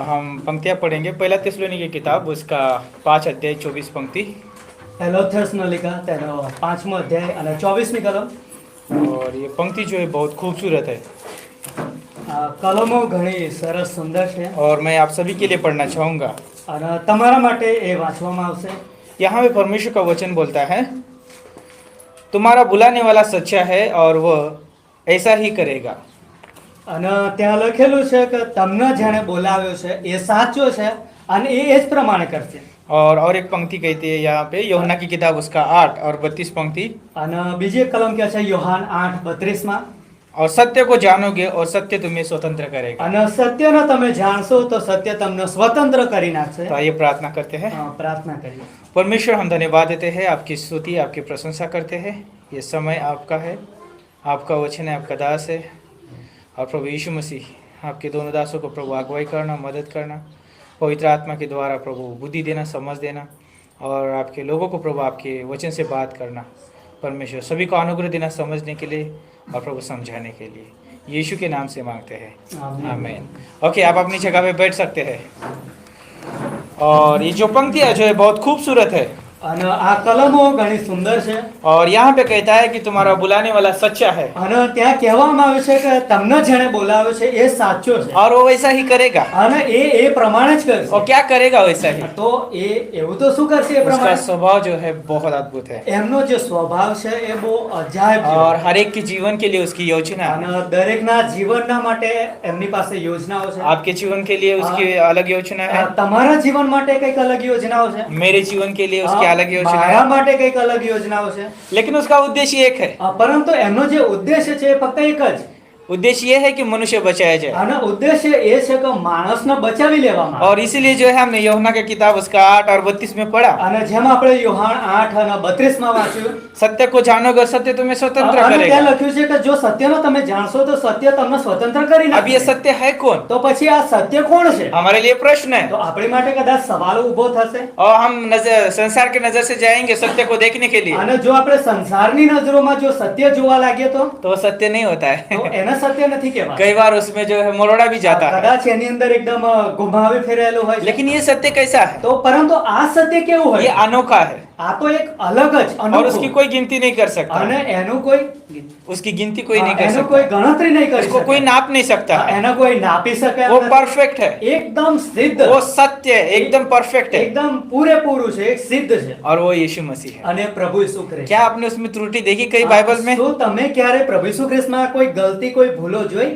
हम पंक्तियाँ पढ़ेंगे। पहला थिस्सलुनी की किताब उसका 5 अध्याय 24 पंक्ति। પહેલો થેસલોનિકા તેનો 5મો અધ્યાય અને 24મી કલમ। और ये पंक्ति जो है बहुत खूबसूरत है કલમો ઘણી સરસ સુંદર છે और मैं आप सभी के लिए पढ़ना चाहूँगा। અને તમારા માટે એ વાંચવામાં આવશે। यहाँ पे परमेश्वर का वचन बोलता है, तुम्हारा बुलाने वाला सच्चा है और वह ऐसा ही करेगा। અને ત્યાં લખેલું છે કે તમને જેણે બોલાવ્યો છે એ સાચો છે અને એ જ પ્રમાણે કરશે। और एक पंक्ति कहती है यहाँ पे यूहन्ना की किताब उसका 8 और 32 पंक्ति, અને બીજી એક કલમ કહે છે યોહાન 8:32 માં, और सत्य को जानोगे और सत्य तुम्हें स्वतंत्र करेगा। અને સત્યને તમે જાણશો તો સત્ય તમને સ્વતંત્ર કરી નાખશે। तो आइए प्रार्थना करते हैं। પ્રાર્થના કરીએ। परमेश्वर, हम धन्यवाद देते हैं, आपकी स्तुति आपकी प्रशंसा करते हैं। ये समय आपका है, आपका वचन है, आपका दास है। और प्रभु यीशु मसीह, आपके दोनों दासों को प्रभु अगुवाई करना, मदद करना, पवित्र आत्मा के द्वारा प्रभु बुद्धि देना, समझ देना, और आपके लोगों को प्रभु आपके वचन से बात करना। परमेश्वर सभी को अनुग्रह देना समझने के लिए और प्रभु समझाने के लिए, यीशु के नाम से मांगते हैं, आमीन। ओके, आप अपनी जगह पे बैठ सकते हैं। और ये जो पंक्तियाँ जो है बहुत खूबसूरत है, અને આ કલમો ઘણી સુંદર છે। और यहाँ पे कहता है कि तुम्हारा बुलाने वाला सच्चा है અને ત્યાં કહેવામાં આવે છે કે તમને જેણે બોલાવ્યો છે એ સાચો છે और वो वैसा ही करेगा। અને એ પ્રમાણે જ કરશે। और क्या करेगा वैसा ही? તો એ એવું તો શું કરશે? એ उसका પ્રમાણે स्वभाव जो है बहुत अद्भुत है એમનો જે સ્વભાવ છે એ બહુ અજાયબ છે। और हर एक के जीवन के लिए उसकी योजना है। અને દરેકના જીવનના માટે એમની પાસે યોજનાઓ છે। आपके जीवन के लिए उसकी अलग योजना है, તમારા જીવન માટે કંઈક અલગ યોજનાઓ છે, मेरे जीवन के लिए उसकी अलग योजना મારા है, માટે કંઈક અલગ યોજનાઓ છે। लेकिन उसका उद्देश्य एक है। પરંતુ એમનો જે ઉદ્દેશ્ય છે એ ફક્ત એક જ। उद्देश्य ये है कि मनुष्य बचाया जाए। અને ઉદ્દેશ્ય એ છે કે માણસને બચાવી લેવામાં આવે। और इसीलिए जो है हमने यूहन्ना की किताब उसका 8 और 32 में पढ़ा, અને જેમ આપણે યોહાન 8 અને 32 માં વાંચ્યું, सत्य को जानोगे सत्य तुम्हें स्वतंत्र અને ત્યાં करेगा। લખ્યું છે કે જો સત્યનો તમે જાણશો તો સત્ય તમને સ્વતંત્ર કરી अब ये નાખશે। सत्य है कौन? તો પછી આ સત્ય કોણ છે? हमारे लिए प्रश्न है। તો આપણી માટે કદાચ સવાલ ઊભો થશે। और हम संसार के नजर से जाएंगे सत्य को देखने के लिए, અને જો આપણે સંસારની નજરોમાં જો સત્ય જોવા લાગીએ તો तो वो सत्य नहीं होता है। એને સત્ય નથી કહેવાતું। कई बार उसमें जो है मरोड़ा भी जाता है। કદાચ એની અંદર એકદમ ગુમાવી ફેરાયેલું હોય છે। लेकिन ये सत्य कैसा है? તો પરંતુ આ સત્ય કેવું ये હોય? अनोखा है આ તો એક અલગ જ और उसकी અનોખું, कोई गिनती नहीं कर सकता। અને એનું કોઈ उसकी गिनती कोई नहीं कर એનું કોઈ सकता, ગણતરી નહીં કરી उसको कोई શકે। नाप नहीं सकता है। એને કોઈ નાપી શકે वो એમ નથી। परफेक्ट है, એકદમ સિદ્ધ, वो सत्य है, एकदम परफेक्ट है। એકદમ પૂરેપૂરું છે, એક સિદ્ધ છે। और वो यीशु मसीह है। અને પ્રભુ ઈસુ ખ્રિસ્ત। क्या आपने उसमें त्रुटि देखी कई बाइबल में? શું તમે ક્યારે પ્રભુ ઈસુ ખ્રિસ્તમાં કોઈ ગલતી કોઈ ભૂલો જોઈ?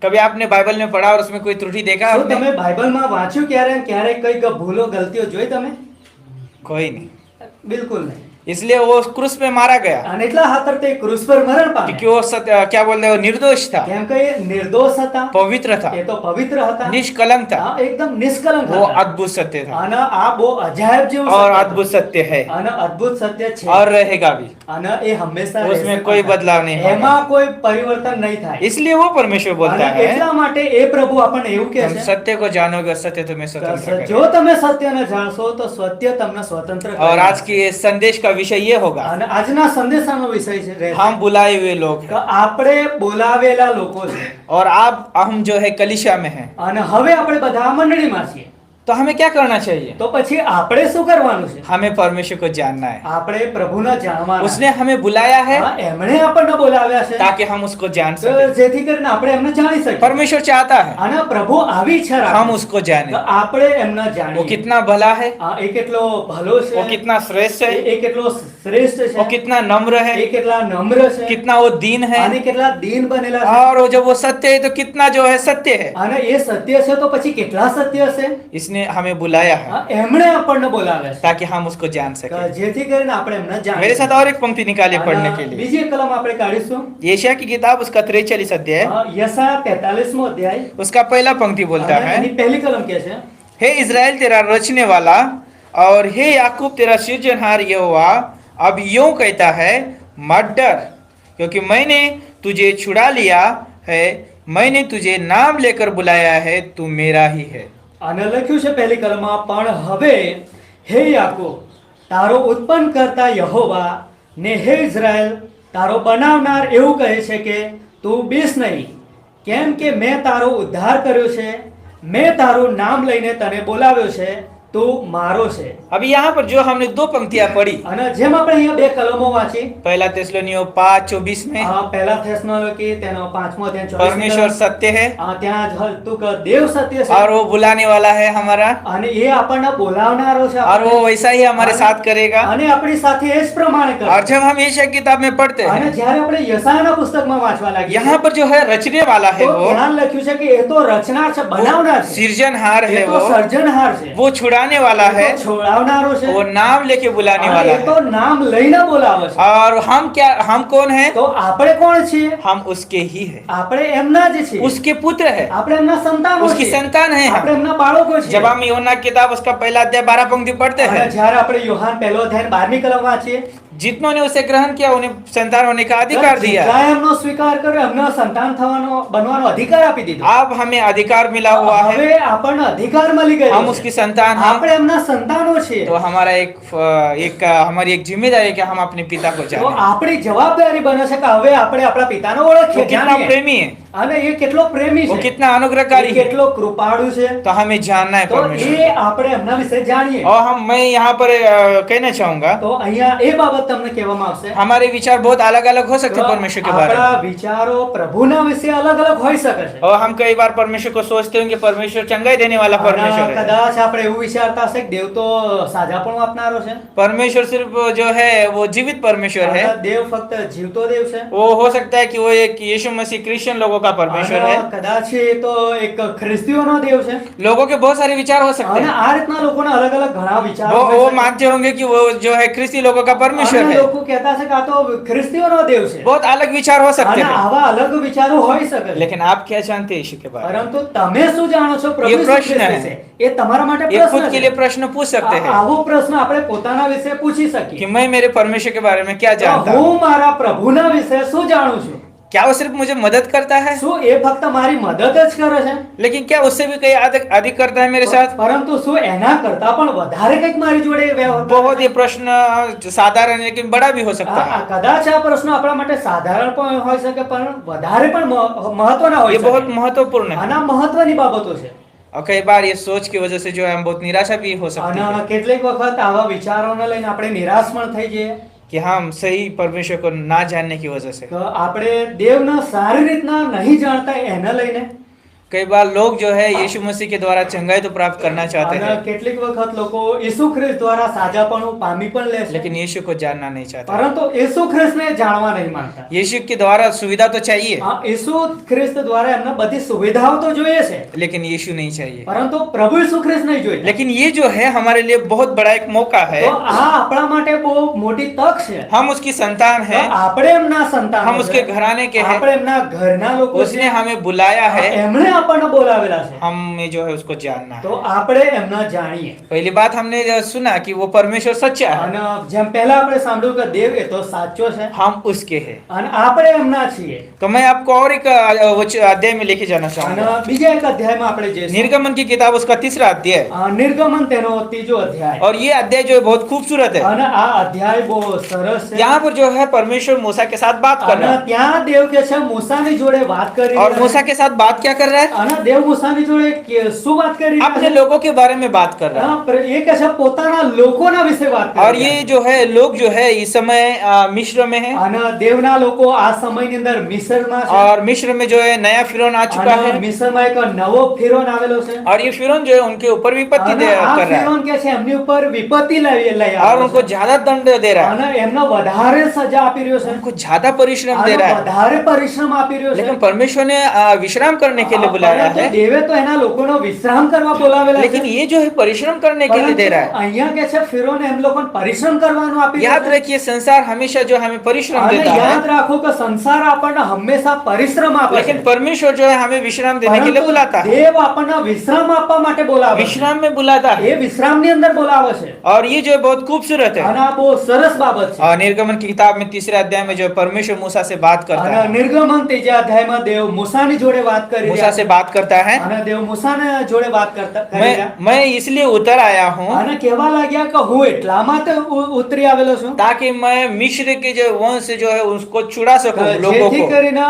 कभी आपने बाइबल में पढ़ा और उसमें कोई त्रुटि देखा શું आपने? તમે બાઇબલમાં વાંચ્યું ક્યારે ક્યારે કઈ ભૂલો ગલતીઓ જોઈ તમે? कोई नहीं। બિલકુલ નહીં। इसलिए वो क्रूस पे मारा गया, અને એટલા ખાતર તે ક્રૂસ પર મરણ क्योंकि પામ્યા। वो सत्य क्या बोलते हैं, वो निर्दोष था, કેમ કે એ નિર્દોષ હતા, पवित्र था, એ તો પવિત્ર હતા, निष्कलंक था। હા, એકદમ નિષ્કલંક वो હતા। अद्भुत सत्य था અને આ બહુ અજાયબ જેવું और સત્ય अद्भुत सत्य है હતું। અને અદ્ભુત સત્ય છે और रहेगा भी। અને એ હંમેશા उसमें રહેશે कोई પણ। बदलाव नहीं होगा। એમાં કોઈ પરિવર્તન નહીં થાય। इसलिए वो परमेश्वर बोलता અને है, એટલા માટે એ પ્રભુ આપણને એવું કહે तुम છે सत्य को जानोगे और सत्य तुम्हें स्वतंत्र જો करेगा। તમે સત્યને જાણશો તો સત્ય તમને સ્વતંત્ર और કરી आज की इस संदेश का विषय ये होगा, અને આજના સંદેશાનો વિષય છે રહેશે हम बुलाए हुए लोग કે हैं આપણે બોલાવેલા લોકો છે। और आप हम जो है कलीसिया में हैं, અને હવે આપણે બધા આ મંડળીમાં છીએ। तो हमें क्या करना चाहिए? તો પછી આપણે શું કરવાનું છે? हमें परमेश्वर को जानना है। આપણે પ્રભુને જાણવાના। उसने हमें बुलाया है હા, એમણે આપણને બોલાવ્યા છે ताकि हम उसको जान તો सकें। જેથી કરીને આપણે એમને જાણી શકીએ। परमेश्वर चाहता है અને પ્રભુ આવી ઈચ્છા हम રાખે उसको કે जाने। આપણે એમને वो જાણીએ। कितना भला है, એ કેટલો ભલો છે, वो कितना श्रेष्ठ है, એ કેટલો શ્રેષ્ઠ वो છે, कितना नम्र है, એ કેટલા નમ્ર છે, कितना वो दीन है, અને કેટલા દીન બનેલા છે। और वो जब वो सत्य है तो कितना जो है सत्य है। અને એ સત્ય છે તો પછી કેટલા સત્ય છે? इसने हमें बुलाया है હા, એમણે આપણને બોલાવ્યા છે ताकि हम उसको जान કે सकें। જેથી કરીને આપણે એમને मेरे જાણીએ। साथ और एक पंक्ति निकालिए पढ़ने के અને लिए। બીજી એક કલમ આપણે કાઢીશું। यशायाह की किताब उसका 43 अध्याय, યશાયા 43મો અધ્યાય उसका पहला पंक्ति बोलता અને है, એની પહેલી કલમ કહે છે, हे इज़राइल तेरा रचने वाला और हे याकूब तेरा सृजनहार यहोवा अब यूं कहता है, मत डर, क्योंकि मैंने तुझे छुड़ा लिया है, मैंने तुझे नाम लेकर बुलाया है, तू मेरा ही है। અને લખ્યું છે પહેલી કલમમાં, પણ હવે હે યાકૂબ તારો ઉત્પન્ન કરતા યહોવા ને હે ઇઝરાયલ તારો બનાવનાર એવું કહે છે કે તું બીસ નહીં, કેમ કે મેં તારો ઉદ્ધાર કર્યો છે મેં તારું નામ લઈને તને બોલાવ્યો છે, તું મારો છે. अभी यहाँ पर जो हमने दो पंक्तियां पढ़ी, અને જેમ આપણે અહીંયા બે કલમો વાંચી, पहला तेस्सलोनियों 5:24 में પહેલા થેસલોનિકી તેનો 5મો અધ્યાય 24 परमेश्वर सत्य है ત્યાં જ હતું કે દેવ સત્ય છે और वो बुलाने वाला है हमारा, અને એ આપણને બોલાવનારો છે और वो वैसा ही हमारे साथ करेगा. અને આપણી સાથે એ જ પ્રમાણે કરે. और जब हम यशायाह की किताब में पढ़ते અને हैं, જ્યારે આપણે યશાયાના પુસ્તકમાં વાંચવા લાગીએ यहाँ पर जो है रचने वाला है તો वो, ત્યાં લખ્યું છે કે એ તો રચનાર છે, બનાવનાર છે, सृजनहार એ है તો સર્જનહાર છે, वो छुड़ाने वाला है, એ તો છોડાવનારો છે, वो नाम लेके बुलाने અને वाला એ તો है. નામ લઈને બોલાવે છે. और हम कौन है? તો આપણે કોણ છીએ? हम उसके ही है, આપણે એમના જ છીએ, उसके पुत्र है, આપણે એમના સંતાનો उसकी છીએ, संतान है આપણે हम. એમના બાળકો છીએ. जब हम यूहन्ना की किताब उसका पहला अध्याय 12 पंक्ति पढ़ते અને हैं, જ્યારે આપણે યોહાન પહેલો અધ્યાય 12મી કલમ વાંચીએ, जितनों ने उसे ग्रहण किया उन्हें संतान होने का अधिकार दिया. જેટલાએ એમનો સ્વીકાર કર્યો એમને સંતાન થવાનો બનવાનો અધિકાર આપી દીધો. अब हमें अधिकार मिला हुआ है, હવે આપણને અધિકાર મળી ગયો हम છે. उसकी संतान हैं. આપણે એમના સંતાનો છીએ. तो हमारा हमारी एक जिम्मेदारी है कि हम अपने पिता को તો जाने. આપણી જવાબદારી બને છે કે હવે આપણે આપણા પિતાને वो ઓળખીએ, कितना જાણીએ. प्रेमी है, અને એ કેટલો પ્રેમી वो છે, कितना એ अनुग्रहकारी है, કેટલો કૃપાળુ છે, तो हमें जानना है તો परमेश्वर. એ આપણે એમના વિશે જાણીએ. और मैं यहाँ पर कहना चाहूंगा, તો અહીંયા એ બાબત તમને કહેવામાં આવશે. हमारे विचार बहुत अलग अलग हो सकते તો हैं परमेश्वर के बारे આપણા में. વિચારો પ્રભુના વિશે અલગ અલગ હોઈ શકે છે. और हम कई बार परमेश्वर को सोचते होंगे परमेश्वर चंगाई देने वाला અને परमेश्वर है. કદાચ આપણે એવું વિચારતા હશે કે દેવ તો સાજાપણું આપનારો છે. परमेश्वर सिर्फ जो है वो जीवित परमेश्वर है. અને દેવ ફક્ત જીવતો દેવ છે. वो हो सकता है कि वो एक यीशु मसीह क्रिश्चियन लोगों का परमेश्वर અને है. કદાચ એ તો એક ખ્રિસ્તીઓનો દેવ છે. लोगों के बहुत सारे विचार हो सकते અને हैं. આ રીતના લોકોના અલગ અલગ ઘણા વિચારો वो હોઈ શકે. मानते होंगे कि वो जो है ख्रिस्ती लोगों का परमेश्वर અને है. લોકો કહેતા છે કે આ તો ખ્રિસ્તીઓનો દેવ છે. बहुत अलग विचार हो सकते અને हैं. આવા અલગ વિચારો હોઈ શકે છે. लेकिन आप क्या जानते हैं यीशु के बारे में? પરંતુ તમે શું જાણો છો પ્રભુ ये ઈસુ प्रश्न ખ્રિસ્ત है. વિશે? એ તમારા માટે ये खुद પ્રશ્ન के છે. लिए प्रश्न पूछ सकते हैं આવો પ્રશ્ન આપણે પોતાના વિશે પૂછી कि શકીએ. मैं मेरे परमेश्वर के बारे में क्या તો जानता हूँ. હું મારા પ્રભુના વિશે શું જાણું છું? क्या वो सिर्फ मुझे मदद करता है? શું એ ફક્ત મારી મદદ જ કરે છે? लेकिन क्या उससे भी कहीं अधिक करता है मेरे साथ? પરંતુ શું એના કરતા પણ વધારે કંઈક મારી જોડે વ્યવહાર કરે बहुत છે? ये प्रश्न साधारण है लेकिन बड़ा भी हो सकता है. કદાચ આ પ્રશ્ન આપણા માટે સાધારણ પણ હોઈ શકે પણ વધારે પણ મહત્વના હોઈ ये बहुत શકે. महत्वपूर्ण है. આના મહત્વની બાબતો છે. और कई बार ये सोच की वजह से जो है हम बहुत निराशा भी हो सकती અને है કેટલીક વખત આવા વિચારોને લઈને આપણે નિરાશ પણ થઈ જઈએ कि हम सही परमेश्वर को ना जानने की वजह से. કે આપણે દેવને સારી રીતના નહીં જાણતા એને લઈને. कई बार लोग जो है यीशु मसीह के द्वारा चंगाई तो प्राप्त करना चाहते અને हैं કેટલીક વખત લોકો ઈસુ ખ્રિસ્ત દ્વારા સાજાપણું પામી પણ લે છે. लेकिन यीशु को जानना नहीं चाहते. પરંતુ ઈસુ ખ્રિસ્તને જાણવા નહીં માંગતા. यीशु के द्वारा सुविधा तो चाहिए ઈસુ ખ્રિસ્ત દ્વારા એમને બધી સુવિધાઓ તો જોઈએ છે लेकिन यीशु नहीं चाहिए. પરંતુ પ્રભુ ઈસુ ખ્રિસ્ત નહીં જોઈએ. लेकिन ये जो है हमारे लिए बहुत बड़ा एक मौका है. તો આ આપણા માટે બહુ મોટી તક છે. हम उसकी संतान તો हैं, આપણે એમના સંતાન हम उसके घराने के हैं. આપણે એમના ઘરના લોકો उसने છીએ. हमें बुलाया है, એમણે આપણને બોલાવેલા છે. हमें जो है उसको जानना તો है. આપણે એમના જાણીએ. पहली बात हमने सुना कि वो परमेश्वर सच्चा है, અને જેમ પહેલા આપણે સાંભળ્યું કે દેવ એ તો સાચો છે हम उसके हैं. અને આપણે એમના છીએ. तो मैं आपको और एक अध्याय में लेके जाना અને चाहूंगा. બીજા એક અધ્યાયમાં આપણે જઈશું. निर्गमन की किताब उसका 3रा अध्याय. નિર્ગમન તેનો ત્રીજો અધ્યાય. और ये अध्याय जो है बहुत खूबसूरत है. અને આ અધ્યાય બહુ સરસ છે. यहाँ पर जो है परमेश्वर मूसा के साथ बात कर અને रहा है. ત્યાં દેવ કે છે મૂસાની જોડે વાત કરી और રહ્યા છે. मूसा के साथ बात क्या कर रहा है? અને દેવ મૂસાની જોડે શું વાત કરી રહ્યા अपने છે? लोगों के बारे में बात कर रहा है. એ કે છે પોતાના લોકોના વિશે વાત કરી और રહ્યા ये છે. जो है लोग जो है इस समय मिस्र में है. અને દેવના લોકો આ સમયની અંદર મિસ્રમાં છે. और मिस्र में जो है नया फिरौन आ चुका અને है. મિસ્રમાં એક નવો ફિરૌન આવેલો છે. और ये फिरौन जो है उनके ऊपर विपत्ति અને આ कर रहा है ફિરૌન કે છે એમની ઉપર વિપત્તિ લઈ और આવ્યો उनको છે. ज्यादा दंड दे रहा है, અને એમને વધારે સજા આપી રહ્યો છે. उनको ज्यादा परिश्रम અને दे रहा है. વધારે પરિશ્રમ આપી રહ્યો છે. लेकिन परमेश्वर ने विश्राम करने के लिए बुलाया પરંતુ है. દેવે તો એના લોકોનો વિશ્રામ કરવા બોલાવેલા लेकिन છે. ये जो है परिश्रम करने के लिए પરંતુ दे रहा है. અહીંયા કે છે ફિરૌન એમ લોકોને પરિશ્રમ કરવાનું આપી રહ્યો याद છે. रखिए संसार हमेशा जो हमें परिश्रम અને देता યાદ है, રાખો કે સંસાર આપણને હંમેશા પરિશ્રમ આપે છે. लेकिन परमेश्वर जो है हमें विश्राम देने के लिए પરંતુ बुलाता है. દેવ આપણને વિશ્રામ આપવા માટે બોલાવે છે. विश्राम में बुलाता है. એ વિશ્રામની અંદર બોલાવે છે. और ये जो है बहुत खूबसूरत है. અને આ બહુ સરસ બાબત છે. और निर्गमन की किताब में 3रे अध्याय में जो है परमेश्वर मूसा से बात करता અને है. નિર્ગમન ત્રીજા અધ્યાયમાં દેવ મૂસાની જોડે વાત કરી मूसा રહ્યા से છે. बात करता है, અને દેવ મૂસાને જોડે વાત કરતા કરી રહ્યા. मैं इसलिए उतर आया हूँ અને કહેવા लाग्या કે હું એટલા માટે ઉતરી આવેલો છું ताकि मैं मिस्र के जो वंश जो है उसको छुड़ा सकूं लोगों જેથી को. કરીને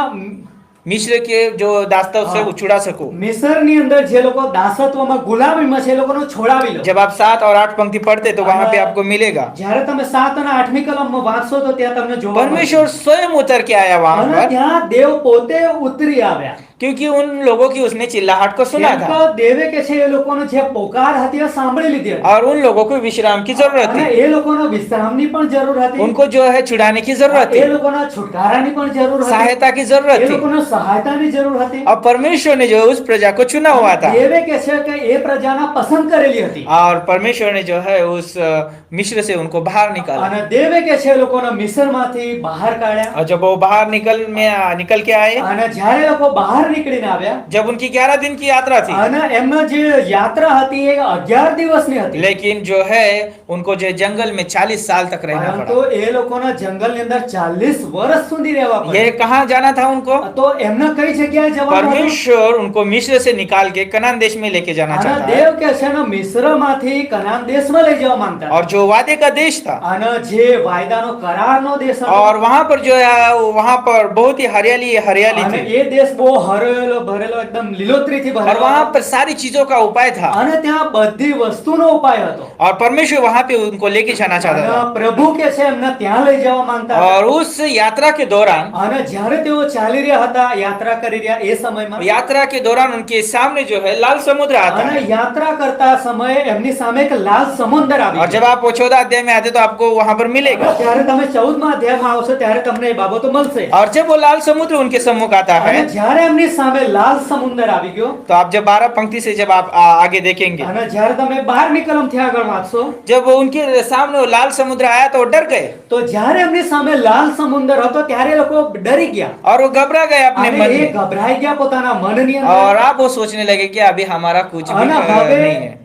मिस्र के जो दास्तव से हाँ। छुड़ा सको। મિસરની અંદર જે લોકો દાસત્વમાં ગુલામીમાં છે એ લોકોને છોડાવી લો. जब आप 7 और 8 पंक्ति पढ़ते तो वहां पे हाँ। आपको मिलेगा જ્યારે તમે 7 અને 8મી કલમમાં વાંચશો તો ત્યાં તમને જોવા મળશે. परमेश्वर स्वयं उतर के आया वहां અને पर, ત્યાં દેવ પોતે ઉતરી આવ્યા. क्योंकि उन लोगों की उसने चिल्लाहट को सुना કેમ था કે દેવે કે છે એ લોકોનો જે પોકાર હતી એ સાંભળી લીધી હતી. और उन लोगों को विश्राम की जरूरत અને थी, એ લોકોનો વિશ્રામની પણ જરૂર હતી. उनको जो है छुड़ाने की जरूरत એ थी, લોકોના છુટકારાની પણ જરૂર હતી. सहायता की जरूरत એ थी। લોકોને સહાયતાની જરૂર હતી. और परमेश्वर ने जो उस प्रजा को चुना हुआ था, દેવે કે છે કે એ પ્રજાના પસંદ કરેલી હતી. और परमेश्वर ने जो है उस मिस्र से उनको बाहर निकाला। અને દેવે કે છે એ લોકોને મિસ્રમાંથી બહાર કાઢ્યા. और जब वो बाहर निकल के आए, અને જ્યારે એ લોકો બહાર નીકળીને આવ્યા जब उनकी 11 दिन की यात्रा थी, અને એમનો જે યાત્રા હતી એ 11 દિવસની હતી. लेकिन जो है उनको जो जंगल में 40 साल तक रहना પરંતુ पड़ा। એ લોકોના જંગલની અંદર 40 વર્ષ સુધી રહેવા ये પડ્યું. कहाँ जाना था उनको? તો એમને કઈ જગ્યાએ જવાનું હતું? परमेश्वर उनको मिस्र से निकाल के कनान देश में लेके जाना અને चाहता है, દેવ કે છે ને મિસ્રમાંથી કનાન દેશમાં લઈ જવા માંગતા और जो वादे का देश था, અને જે વાયદાનો કરારનો દેશ હતો और वहां पर जो है वहां पर बहुत ही हरियाली અને थी, એ દેશ બહુ હરેલો ભરેલો એકદમ લીલોતરીથી और ભરેલો वहां હતો. पर सारी चीजों का उपाय था, અને ત્યાં બધી વસ્તુનો ઉપાય હતો. और परमेश्वर वहां पे उनको लेके जाना चाहता અને था। પ્રભુ કે છે એમને ત્યાં લઈ જવા માંગતા હતા. और उस यात्रा के दौरान અને જ્યારે તેઓ ચાલી રહ્યા હતા યાત્રા કરી રહ્યા એ સમયમાં यात्रा के दौरान उनके सामने जो है लाल समुद्र आता અને है। યાત્રા કરતા સમયે એમની સામે એક લાલ સમુદ્ર આવી और जब आप 14 अध्याय में आते तो आपको वहां पर मिलेगा। ત્યારે તમે 14મા અધ્યાયમાં આવશો ત્યારે તમને એ બાબતો મળશે. और जब वो लाल समुद्र उनके सम्मुख आता है, અને જ્યારે એમની સામે લાલ સમુદ્ર આવી ગયો तो आप जब 12 पंक्ति से जब आप आगे देखेंगे, અને જ્યારે તમે 12મી કલમથી આગળ વાંચશો जब वो उनके सामने वो लाल समुद्र आया तो वो डर गए તો જ્યારે એમની સામે લાલ સમુદ્ર હતો ત્યારે એ લોકો ડરી ગયા और वो घबरा गए अपने અને मन એ में, ગભરાઈ ગયા પોતાના મનની और અંદર. आप वो सोचने लगे कि अभी हमारा कुछ भी અને नहीं હવે है,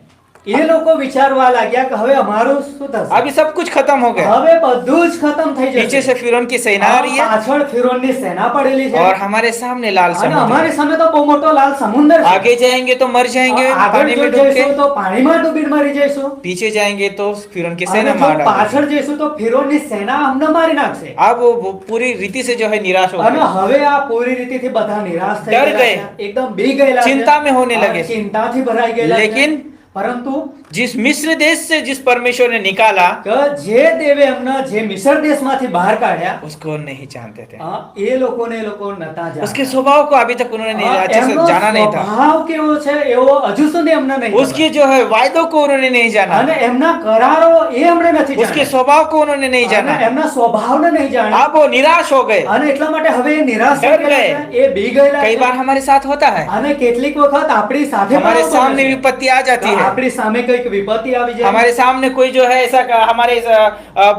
એ લોકો વિચારવા લાગ્યા કે હવે અમારું શું થશે? अभी सब कुछ खत्म हो गया। હવે બધું જ ખતમ થઈ पीछे જશે. से फिरौन की सेना आ रही है પાછળ ફિરૌનની સેના પડેલી છે और हमारे सामने लाल અને समुद्र અમારી है। સામે તો બહુ મોટો લાલ સમુદ્ર છે. आगे जाएंगे तो मर जाएंगे આગળ पानी જો में डूब के, જઈશું તો પાણીમાં ડૂબીને મરી જઈશું. पीछे जाएंगे तो फिरौन की અને सेना જો मार डालेगी। પાછળ जઈશું તો ફિરૌનની સેના અમને મારી નાખશે. अब वो पूरी रीति से जो है निराश हो અને गए, હવે આ પૂરી રીતેથી બધા નિરાશ થઈ ડર ગયેલા ગયે. છે. એકદમ બી ગયેલા છે. चिंता में होने અને लगे। ચિંતાથી ભરાઈ ગયેલા છે. लेकिन પરંતુ जिस मिस्र देश से जिस परमेश्वर ने निकाला, કે જે દેવે એમને જે મિસર દેશમાંથી બહાર કાઢ્યા उसको नहीं जानते थे। એ લોકોને એ લોકો નતા उसके જાણતા. स्वभाव को अभी तक उन्होंने अच्छे से એમનો जाना नहीं था। સ્વભાવ કેવો છે એવો હજુ સુધી એમને નહીં उसके ખબર. जो है वायदों को उन्होंने नहीं जाना, અને એમના કરારો એ એમણે નથી उसके જાણ્યા. स्वभाव को उन्होंने नहीं અને जाना। એમના સ્વભાવને નહીં જાણ્યા. अब वो निराश हो गए। અને એટલા માટે હવે એ નિરાશ થઈ ડર ગયેલા ગયે. છે. એ બી ગયેલા कई છે. बार हमारे साथ होता है, અને કેટલીક વખત આપણી સાથે પણ हमारे આવતું सामने હોય છે. विपत्ति आ जाती है, આપણી સામે કઈક વિપત્તિ આવી જાય हमारे सामने कोई जो है ऐसा हमारे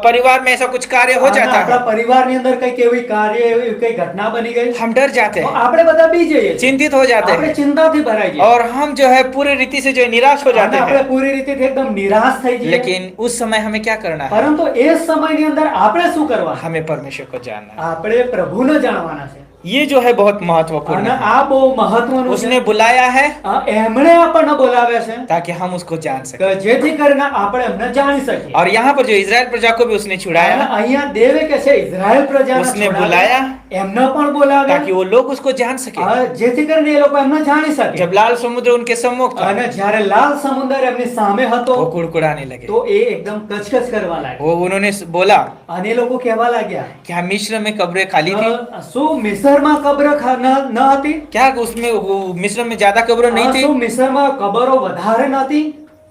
परिवार में ऐसा कुछ कार्य हो અને जाता આપણા है, પરિવારની અંદર કઈક એવી કાર્ય એવી કઈ ઘટના બની ગઈ हम डर जाते તો हैं, આપણે બધા બી જઈએ છીએ. चिंतित हो जाते આપણે हैं, ચિંતાથી ભરાઈ જઈએ और हम जो है पूरी रीति से जो है निराश हो અને जाते આપણે हैं। પૂરી રીતે એકદમ નિરાશ થઈ જઈએ. लेकिन उस समय हमें क्या करना है? પરંતુ એ સમયની અંદર આપણે શું કરવા? हमें परमेश्वर को जानना है। આપણે પ્રભુને જાણવાના છે. ये जो है बहुत महत्वपूर्ण અને है। આ બહુ મહત્વનું उसने છે. बुलाया है એમણે આપણને બોલાવ્યા છે ताकि हम उसको जान सके। કે જેથી કરીને આપણે એમને જાણી શકીએ. और यहाँ पर जो इजराइल प्रजा को भी उसने અને छुड़ाया, અહીંયા દેવે કે છે ઇઝરાયલ પ્રજાને उसने છોડાવ્યા. बुलाया એમને પણ બોલાવ્યા ताकि वो लोग उसको जान सके। જેથી કરીને એ લોકો એમને જાણી શકે. जब लाल समुद्र उनके सम्मुख था, અને જ્યારે લાલ સમુદ્ર એમની સામે હતો वो कुड़कुड़ाने लगे। તો એ એકદમ कचकच કરવા લાગ્યા. वो उन्होंने बोला, અને એ લોકો કહેવા લાગ્યા क्या मिस्र में कब्रें खाली थी? શું મિસરમાં કબ્ર ન હતી? क्या उसमें मिस्र में ज्यादा कब्रें नहीं थी? શું મિસરમાં કબરો વધારે નહોતી?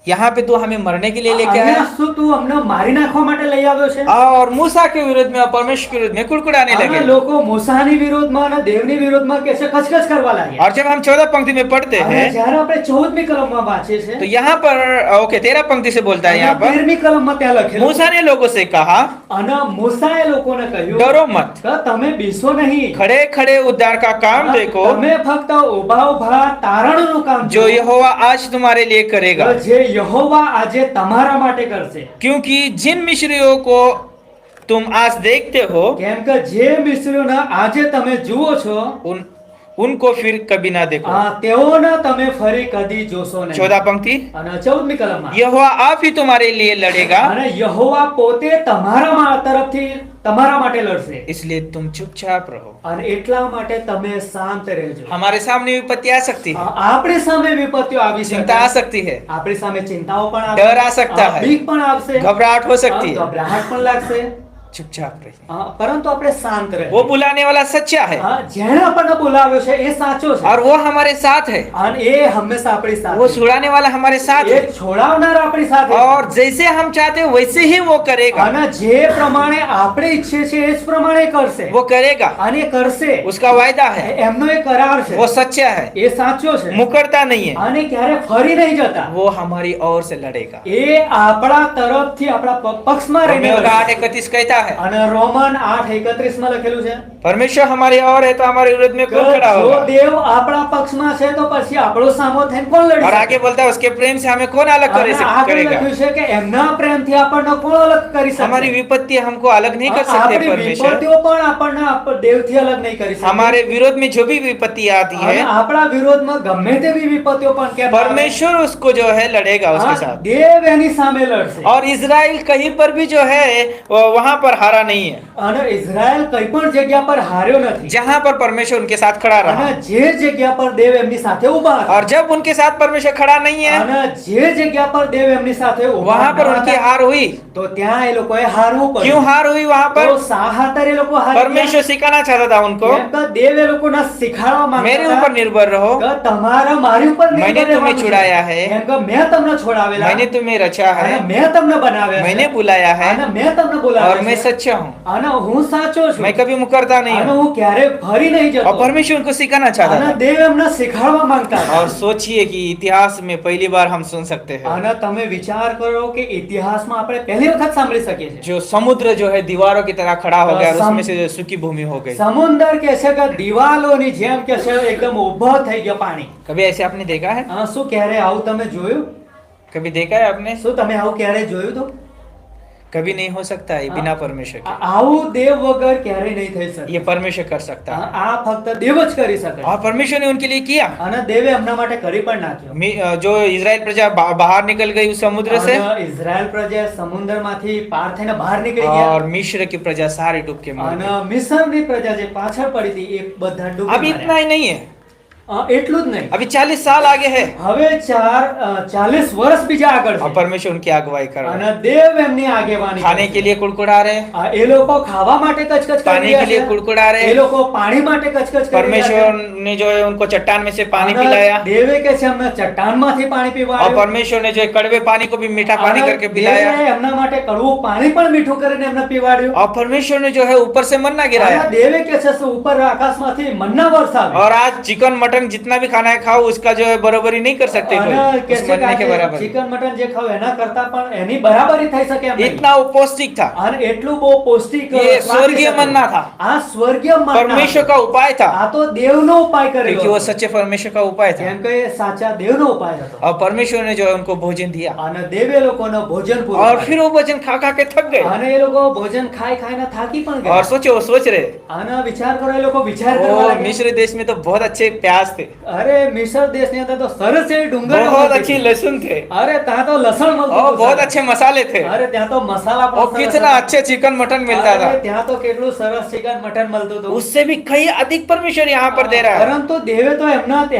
यहाँ पे तो हमें मरने के लिए लेके અહીંયા आया। શું તું અમને મારી નાખવા માટે લઈ આવ્યો છે? और मूसा के विरुद्ध में और परमेश्वर के विरुद्ध में कुड़कुड़ाने અને लगे। લોકો મૂસાની વિરોધમાં અને દેવની વિરોધમાં કે છે કચકચ કરવા લાગ્યા. और जब हम 14 पंक्ति में पढ़ते અને हैं જ્યારે આપણે 14મી કલમમાં વાંચીએ છીએ तो यहाँ पर ओके 13 पंक्ति से बोलता है, यहाँ पर 13મી કલમમાં ત્યાં લખેલું मूसा ने लोगों से कहा, અને મૂસાએ લોકોને કહ્યું डरो मत, કે તમે બીસો નહીં. खड़े खड़े उद्धार का काम देखो તમે ફક્ત ઊભા ઊભા તારણનું કામ जो જુઓ. यहोवा आज तुम्हारे लिए करेगा। જે યહોવા આજે તમારા માટે કરશે. क्योंकि जिन मिस्रियों को तुम आज देखते हो કેમ કે જે મિસ્રીઓને આજે તમે જુઓ છો उनको फिर कभी ना देखो। તેઓને તમે ફરી કદી જોશો નહીં. 14 पंक्ति, અને 14મી કલમમાં यहोवा आप ही तुम्हारे लिए लड़ेगा અને યહોવા પોતે તમારા તરફથી તમારા માટે લડશે इसलिए तुम चुपचाप रहो। અને એટલા માટે તમે શાંત રહેજો। हमारे सामने विपत्ति आ सकती है, આપણી સામે વિપત્તિઓ આવી चिंता आ શકે, सकती है, આપણી સામે ચિંતાઓ પણ डर आ આવશે, सकता है, બીક પણ આવશે, घबराहट हो सकती है। ગભરાहટ પણ લાગશે, चुपचाप रहिए। પરંતુ આપણે શાંત वो રહીએ। बुलाने वाला सच्चा है જેણે આપણને બોલાવ્યો છે એ સાચો છે और वो हमारे साथ है। અને એ હંમેશા આપણી वो સાથે, छुड़ाने वाला हमारे साथ એ है છોડાવનાર આપણી સાથે છે। और जैसे हम चाहते हैं वैसे ही वो करेगा। અને જે પ્રમાણે આપણે ઈચ્છીએ છીએ એ જ પ્રમાણે કરશે वो करेगा, અને એ કરશે। उसका वायदा है, એમનો એ કરાર છે, वो सच्चा है, એ સાચો છે मुकरता नहीं है। અને ક્યારે ફરી નહીં જતા। वो हमारी ओर से लड़ेगा। એ આપણા તરફથી આપણા પક્ષમાં રહીને रोमियो का લડશે। 8:31 कहता है, અને રોમન 8:31 માં લખેલું છે परमेश्वर हमारी ओर है तो हमारे विरोध में કે कौन खड़ा જો होगा? દેવ આપણા પક્ષમાં છે તો પછી આપણો સામો થઈને કોણ લડી और શકે? आगे बोलता है उसके प्रेम से हमें कौन अलग અને આગળ करेगा? લખ્યું છે કે એમના પ્રેમથી આપણને કોણ અલગ કરી हमारी શકે? विपत्ति हमको अलग नहीं कर सकते આપણી परमेश्वर। વિપત્તિઓ પણ આપણને દેવથી અલગ નહીં કરી શકે। हमारे विरोध में जो भी विपत्ति आती અને है આપણા વિરોધમાં ગમે તેવી વિપત્તિઓ પણ કેમ આવે? परमेश्वर उसको जो है लड़ेगा उसके साथ। દેવ એની સામે લડશે। और इजराइल कहीं पर भी जो है वहां पर हारा नहीं है। અને ઇઝરાયલ કઈ પણ જગ્યા પર હાર્યો નથી। जहां पर परमेश्वर उनके साथ खड़ा रहा, અને જે જગ્યા પર દેવ એમની સાથે ઊભા હતા, और जब उनके साथ परमेश्वर खड़ा नहीं है અને જે જગ્યા પર દેવ એમની સાથે ઊભા वहां पर ન उनकी હતા, हार हुई। તો ત્યાં એ લોકોએ હારવું પડ્યું। क्यों हार हुई वहां તો पर? શા ખાતર એ લોકો હારી ગયા? परमेश्वर सिखाना चाहता था उनको, કેમ કે દેવ એ લોકોને શીખવાડવા માંગતા मेरे હતા ऊपर निर्भर रहो, કે તમારે મારી ઉપર નિર્ભર मैंने तुम्हें રહેવાનું છે। छुड़ाया है, કેમ કે મેં તમને છોડાવેલા, मैंने तुम्हें रचा અને है, મેં તમને બનાવ્યા છે, मैंने बुलाया है અને મેં તમને और બોલાવ્યા मैं છે, सच्चा हूँ, અને હું સાચો છું, मैं कभी मुकरता नहीं અને हूँ। હું ક્યારેય ફરી નહીં જતો। और परमेश्वर उनको सिखाना चाहता અને था। દેવ એમને શીખવાડવા માંગતા હતા। और सोचिए कि इतिहास में पहली बार हम सुन सकते हैं અને તમે વિચાર કરો કે ઇતિહાસમાં આપણે પહેલી વખત સાંભળી શકીએ છીએ जो समुद्र जो है दीवारों की तरह खड़ा हो गया और सम- उसमें से जो सूखी भूमि हो गई। સમુદ્ર કે છે કે દિવાલોની જેમ કે છે એકદમ ઊભો થઈ ગયો પાણી। कभी ऐसे आपने देखा है? શું ક્યારે આવું તમે જોયું? कभी देखा है आपने? શું તમે આવું ક્યારે જોયું? તો कभी नहीं हो सकता है बिना परमेश्वर के। આવું દેવ વગર ક્યારે નહીં થઈ શકે। ये परमेश्वर कर सकता है આ ફક્ત દેવ જ કરી શકે। और परमेश्वर ने उनके लिए किया। અને દેવે એમના માટે કરી પણ નાખ્યો। जो इजराइल प्रजा बाहर निकल गई उस समुद्र से અને ઇઝરાયલ પ્રજા સમુદ્રમાંથી પાર થઈને બહાર નીકળી ગયા। और मिस्र की प्रजा सारी डूब के मर અને गई। મિસ્રની પ્રજા જે પાછળ પડી હતી એ બધા अब ડૂબી इतना મર્યા। ही नहीं है, એટલું જ નહીં, अभी 40 साल आगे है હવે 40 વર્ષ બીજા આગળ और છે। परमेश्वर उनकी अगुवाई कर रहा અને है। દેવ એમની આગેવાની खाने કરે के છે। लिए कुड़कुड़ा रहे, એ લોકો ખાવા માટે કચકચ કરી पानी રહ્યા के लिए છે। कुड़कुड़ा એ रहे। લોકો પાણી માટે કચકચ કરી રહ્યા परमेश्वर છે। ने जो है उनको चट्टान में से पानी અને पिलाया દેવે કે છે અમને ચટ્ટાનમાંથી પાણી और પીવડાવ્યું। परमेश्वर ने जो है कड़वे पानी को भी मीठा पानी અને करके पिलाया દેવે એમના માટે કડવું પાણી પણ મીઠું કરીને એમને પીવાડ્યું। और परमेश्वर ने जो है ऊपर से मन्ना गिराया। અને દેવે કે છે ઉપર આકાશમાંથી મન્ના વરસાવ્યો। और आज चिकन मटन जितना भी खाना है खाओ उसका जो है बराबरी नहीं कर सकते અને कोई કે उस છે કે मन्ने के આજે बराबर। ચિકન મટન જે ખાવ એના કરતા પણ એની બરાબરી થઈ શકે એમ નહીં। इतना वो पौष्टिक था, અને એટલું બહુ પૌષ્ટિક ये સ્વાદિષ્ટ स्वर्गीय હતું। मन्ना था, આ સ્વર્ગીય મન્ના परमेश्वर હતો। का उपाय था, આ તો દેવનો ઉપાય क्योंकि કરેલો वो હતો। सच्चे परमेश्वर का उपाय था। કેમ કે એ સાચા દેવનો ઉપાય હતો। और परमेश्वर ने जो है उनको भोजन दिया અને દેવે લોકોને ભોજન પૂરું और પાડ્યું। फिर वो भोजन खा खा के थक गए। અને એ લોકો ભોજન ખાઈ ખાઈને થાકી પણ और ગયા। सोचो वो सोच रहे અને વિચાર કરો એ લોકો વિચાર કરવા वो લાગ્યા। मिस्र देश में तो बहुत अच्छे प्याज थे, અરે મિસર દેશની અંદર તો સરસ એવી ડુંગળીઓ बहुत મળતી अच्छी હતી। लहसुन थे અરે ત્યાં તો લસણ મળતું और હતું बहुत સરસ। अच्छे मसाले थे અરે ત્યાં તો મસાલા પણ और સરસ कितना હતા। अच्छे चिकन मटन मिलता અરે था। ત્યાં તો કેટલું સરસ ચિકન મટન મળતું હતું। उससे भी कई अधिक परमेश्वर यहाँ पर दे रहा है પરંતુ દેવે તો